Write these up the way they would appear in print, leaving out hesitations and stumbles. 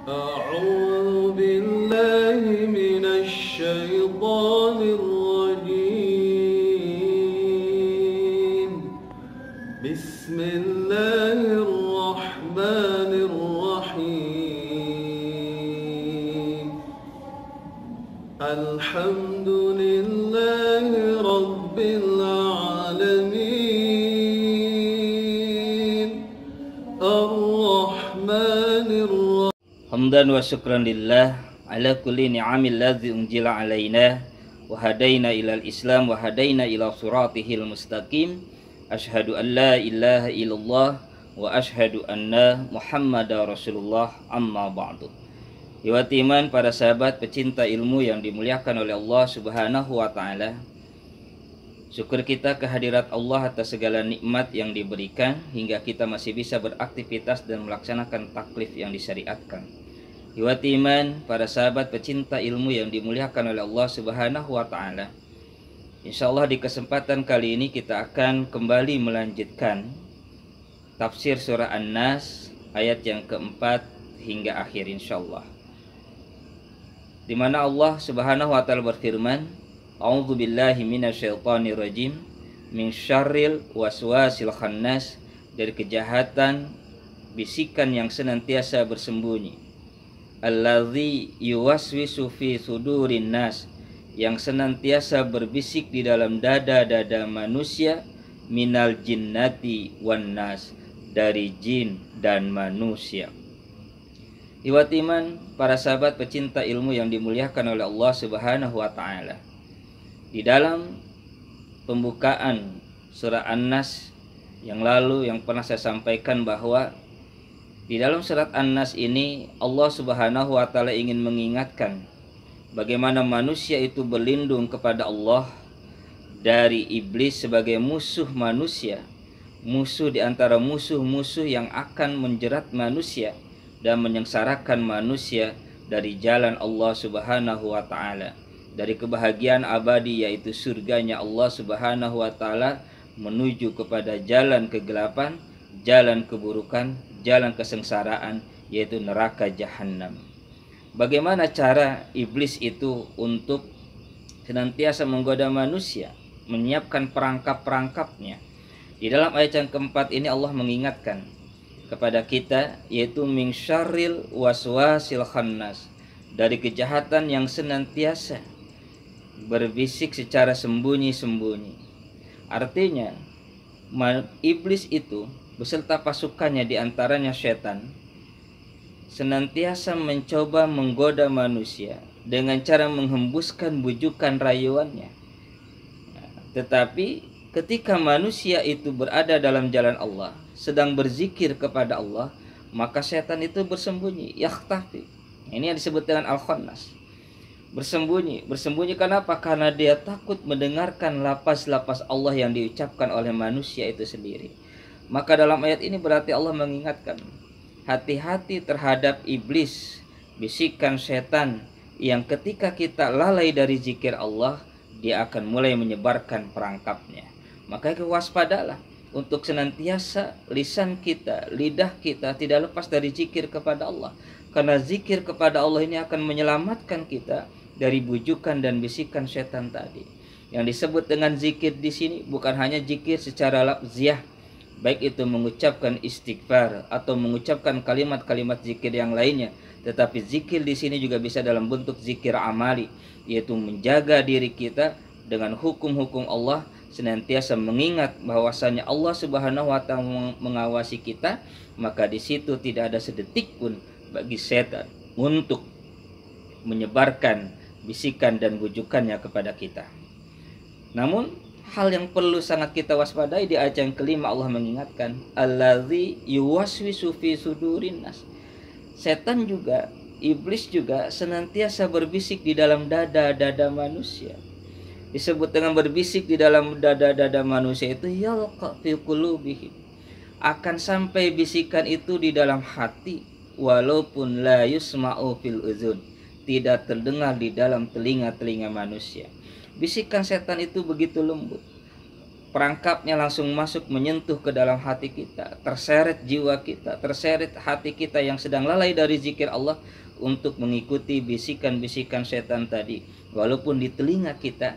أعوذ بالله من الشيطان الرجيم. بسم الله الرحمن الرحيم. الحمد لله رب العالمين الرحمن الرحيم. Hamdan wa syukran lillah ala kulli ni'amil ladzi unjila alaina wa hadaina ilal islam wa hadaina ila siratihil mustaqim. Asyhadu an la ilaha illallah wa asyhadu anna Muhammadar Rasulullah, amma ba'du. Iwati iman, para sahabat pecinta ilmu yang dimuliakan oleh Allah Subhanahu wa taala. Syukur kita kehadirat Allah atas segala nikmat yang diberikan hingga kita masih bisa beraktivitas dan melaksanakan taklif yang disyariatkan. Iwati iman, para sahabat pecinta ilmu yang dimuliakan oleh Allah Subhanahu wa taala. Insyaallah di kesempatan kali ini kita akan kembali melanjutkan tafsir surah An-Nas ayat yang keempat hingga akhir insyaallah. Di mana Allah Subhanahu wa taala berfirman, A'udzu billahi minasyaitonir rajim, min syarril waswasil khannas, dari kejahatan bisikan yang senantiasa bersembunyi. Allazi yuwaswisu fi sudurin nas, yang senantiasa berbisik di dalam dada-dada manusia, minal jinnati wan nas, dari jin dan manusia. Iwati iman, para sahabat pecinta ilmu yang dimuliakan oleh Allah Subhanahu wa taala. Di dalam pembukaan surah An-Nas yang lalu yang pernah saya sampaikan bahwa di dalam surat An-Nas ini Allah Subhanahu wa taala ingin mengingatkan bagaimana manusia itu berlindung kepada Allah dari iblis sebagai musuh manusia, musuh di antara musuh-musuh yang akan menjerat manusia dan menyengsarakan manusia dari jalan Allah Subhanahu wa taala, dari kebahagiaan abadi yaitu surganya Allah Subhanahu wa taala menuju kepada jalan kegelapan, jalan keburukan, jalan kesengsaraan, yaitu neraka jahanam. Bagaimana cara iblis itu untuk senantiasa menggoda manusia, menyiapkan perangkap-perangkapnya? Di dalam ayat yang keempat ini Allah mengingatkan kepada kita, yaitu min syarril waswasil khannas, dari kejahatan yang senantiasa berbisik secara sembunyi-sembunyi. Artinya iblis itu beserta pasukannya, diantaranya setan, senantiasa mencoba menggoda manusia dengan cara menghembuskan bujukan rayuannya. Tetapi ketika manusia itu berada dalam jalan Allah, sedang berzikir kepada Allah, maka setan itu bersembunyi, yakhtafi. Ini yang disebut dengan al-khannas. Bersembunyi kenapa? Karena dia takut mendengarkan lapas-lapas Allah yang diucapkan oleh manusia itu sendiri. Maka dalam ayat ini berarti Allah mengingatkan, hati-hati terhadap iblis, bisikan setan, yang ketika kita lalai dari zikir Allah, dia akan mulai menyebarkan perangkapnya. Maka waspadalah untuk senantiasa lisan kita, lidah kita tidak lepas dari zikir kepada Allah. Karena zikir kepada Allah ini akan menyelamatkan kita dari bujukan dan bisikan setan tadi. Yang disebut dengan zikir di sini bukan hanya zikir secara lafziah, baik itu mengucapkan istighfar atau mengucapkan kalimat-kalimat zikir yang lainnya, tetapi zikir di sini juga bisa dalam bentuk zikir amali, yaitu menjaga diri kita dengan hukum-hukum Allah, senantiasa mengingat bahwasanya Allah Subhanahu wa taala mengawasi kita, maka di situ tidak ada sedetik pun bagi setan untuk menyebarkan bisikan dan bujukannya kepada kita. Namun hal yang perlu sangat kita waspadai di ayat yang kelima, Allah mengingatkan, allazi yuwaswisu fi sudurin nas. Setan juga, iblis juga senantiasa berbisik di dalam dada-dada manusia. Disebut dengan berbisik di dalam dada-dada manusia itu yalqa fi qulubihim, akan sampai bisikan itu di dalam hati, walaupun la yusma'u fil uzun, tidak terdengar di dalam telinga-telinga manusia. Bisikan setan itu begitu lembut. perangkapnya langsung masuk menyentuh ke dalam hati kita, terseret jiwa kita, terseret hati kita yang sedang lalai dari zikir Allah untuk mengikuti bisikan-bisikan setan tadi. Walaupun di telinga kita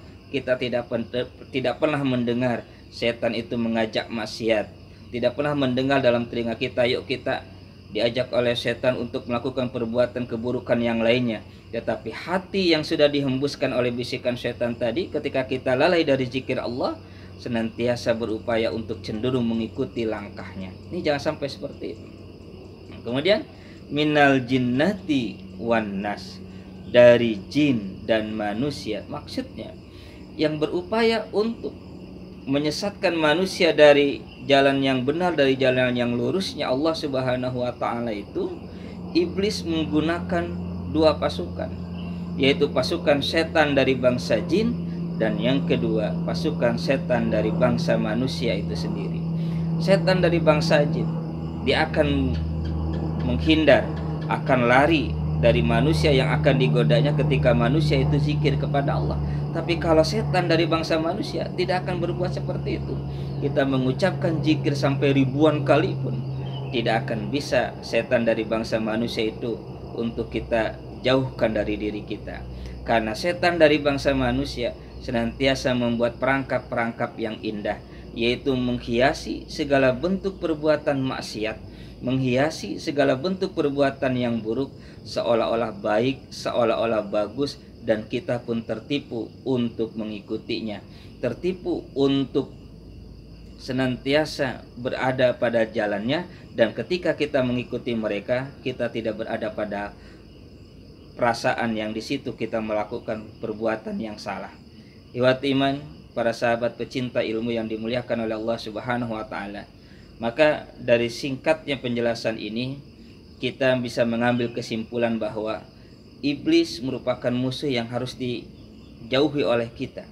tidak pernah mendengar setan itu mengajak maksiat, tidak pernah mendengar dalam telinga kita, yuk kita diajak oleh setan untuk melakukan perbuatan keburukan yang lainnya. Tetapi hati yang sudah dihembuskan oleh bisikan setan tadi, ketika kita lalai dari zikir Allah, senantiasa berupaya untuk cenderung mengikuti langkahnya. Ini jangan sampai seperti itu. Kemudian minal jinnati wan nas, dari jin dan manusia. Maksudnya yang berupaya untuk menyesatkan manusia dari jalan yang benar, dari jalan yang lurusnya Allah Subhanahu wa taala itu, iblis menggunakan dua pasukan, yaitu pasukan setan dari bangsa jin dan yang kedua pasukan setan dari bangsa manusia itu sendiri. Setan dari bangsa jin, dia akan menghindar, akan lari dari manusia yang akan digodanya ketika manusia itu zikir kepada Allah. Tapi kalau setan dari bangsa manusia tidak akan berbuat seperti itu. Kita mengucapkan zikir sampai ribuan kali pun tidak akan bisa setan dari bangsa manusia itu untuk kita jauhkan dari diri kita. Karena setan dari bangsa manusia senantiasa membuat perangkap-perangkap yang indah, yaitu menghiasi segala bentuk perbuatan maksiat, menghiasi segala bentuk perbuatan yang buruk seolah-olah baik, seolah-olah bagus, dan kita pun tertipu untuk mengikutinya, tertipu untuk senantiasa berada pada jalannya. Dan ketika kita mengikuti mereka, kita tidak berada pada perasaan yang di situ kita melakukan perbuatan yang salah. Ikhwat iman, para sahabat pecinta ilmu yang dimuliakan oleh Allah Subhanahu wa taala. Maka dari singkatnya penjelasan ini, kita bisa mengambil kesimpulan bahwa iblis merupakan musuh yang harus dijauhi oleh kita.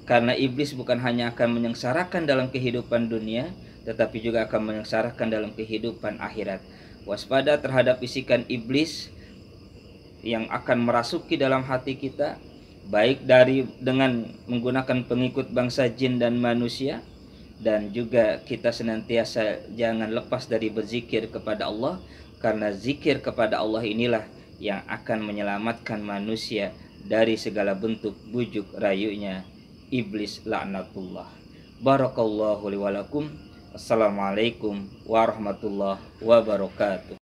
Karena iblis bukan hanya akan menyengsarakan dalam kehidupan dunia, tetapi juga akan menyengsarakan dalam kehidupan akhirat. Waspada terhadap bisikan iblis yang akan merasuki dalam hati kita, baik dengan menggunakan pengikut bangsa jin dan manusia, dan juga kita senantiasa jangan lepas dari berzikir kepada Allah, karena zikir kepada Allah inilah yang akan menyelamatkan manusia dari segala bentuk bujuk rayunya iblis laknatullah. Barakallahu li wa lakum. Assalamualaikum warahmatullahi wabarakatuh.